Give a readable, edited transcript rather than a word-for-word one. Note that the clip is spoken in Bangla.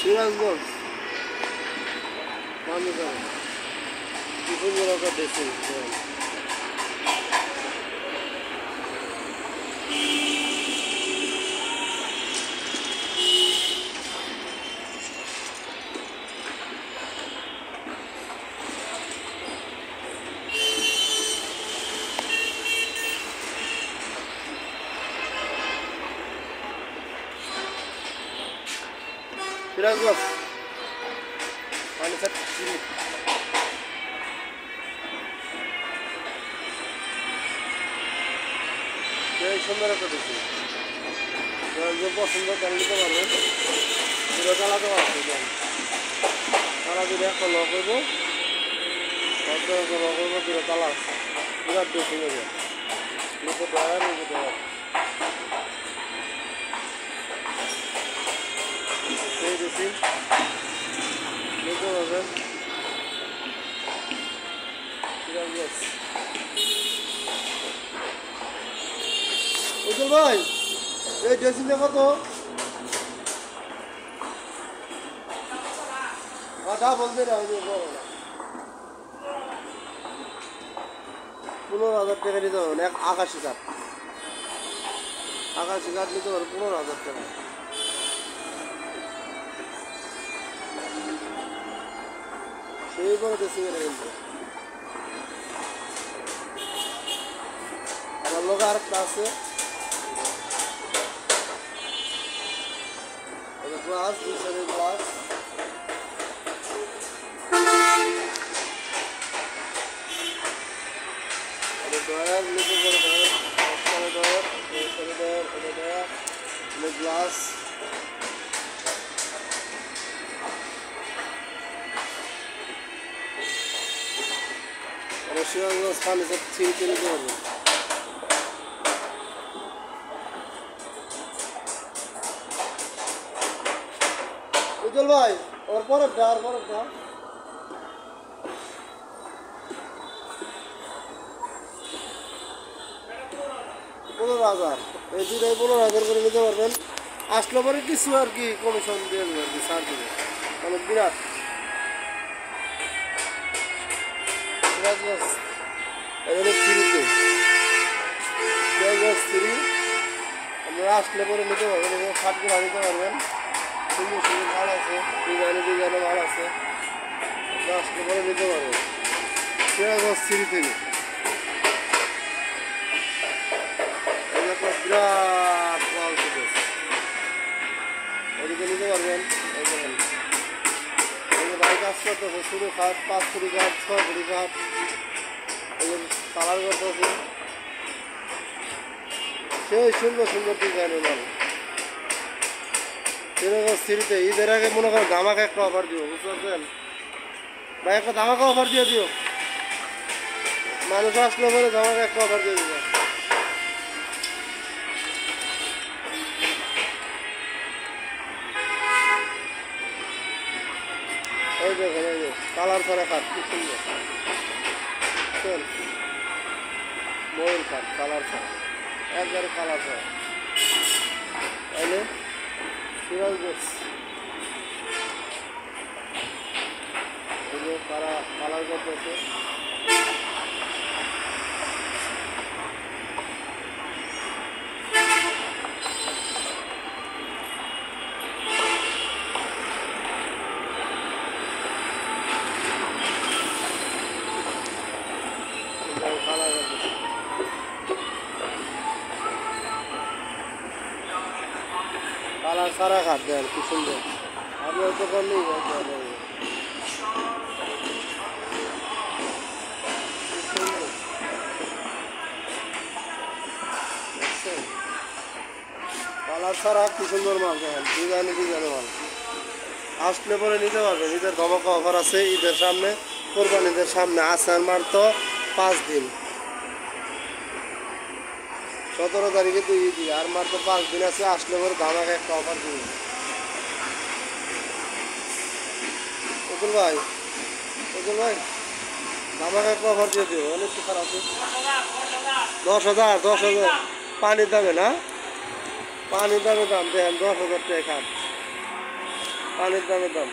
সিরাজগঞ্জ মানুষের বিভিন্ন রকম দেশে সিরাজগঞ্জ মানুষের চিনি সুন্দর একটা দেখি পছন্দ করে নিতে পারবেন পুরো চালাতে পারবেন তারা যদি একটা ল করবো ল করবো পুরো চালা বিরাট বেশি নেবে নিতে পারেন নিতে পারেন সেই বেশি নিতে পারবেন উজ্জ্বল ভাই এই ড্রেসিংটা কত বলতে না 15,000 টাকা নিতে পারবেন 81 কাঠ নিতে পারবেন 15,000 টাকা সেই বড় ড্রেসিং এর কিন্তু আমার লোক আরেকটা আছে গ্লাস দুশোরের গ্লাস গ্লাস সিরাজগঞ্জ ফার্নিচার ছিনতে নিতে পারবে উজ্জ্বল ভাই ওর পরেরটা 15,000 এই দুটাই 15,000 করে নিতে পারবেন আসলে পরে কিছু আর কি কমিশন দিয়ে দেবে আর কি ছাড় দেবে মানে বিরাট সিরাজগঞ্জ এবারে ফ্রিতে সিরাজগঞ্জ ফ্রি আপনারা আসলে পরে নিতে পারবেন এখানে শার্টগুলো নিতে পারবেন সুন্দর সুন্দর মাল আছে ডিজাইনে মাল আছে আসলে পরে নিতে পারবেন সিরাজগঞ্জ ফ্রি থেকে বিরাট ওদিকে নিতে পারবেন বাইক আসতে হবে শুরু খাট 5 ফুটি কাঠ 6 ফুটি কাঠ কালার করতেছে সেই সুন্দর সুন্দর ডিজাইনের মাল সিরাজগঞ্জ ফ্রিতে ঈদের আগে মনে করেন ধামাকা একটা অফার দিব বুঝতে পারছেন ভাই একটা ধামাকা অফার দিয়ে দিও মানুষ আসলে পরে ধামাকা একটা অফার দিয়ে দিব এই দেখেন এই যে কালার ছাড়া খাট কি সুন্দর ময়ূর খাট কালার ছাড়া একবারে কালার ছাড়া তাইলে সিরাজগঞ্জ তারা কালার করতেছে কালার সারা খাট দেন কি সুন্দর আমি তো করলেই কালার ছাড়া কি সুন্দর মাল দেখেন ডিজাইনে মাল আসলে পরে নিতে পারবেন ঈদের ধামাকা অফার আছে ঈদের সামনে কোরবানিদের সামনে আসার মার তো 5 দিন 17 তারিখে তো ঈদ আর মাত্র 5 দিন আছে আসলে পরে ধামাকা একটা অফার দিন উজ্জ্বল ভাই ধামাকা একটা অফার দিয়ে দিও অনেক কিছু আছে 10,000 পানির দামে না পানির দামে দাম দেন 10,000 টাকা খান পানির দামের দাম।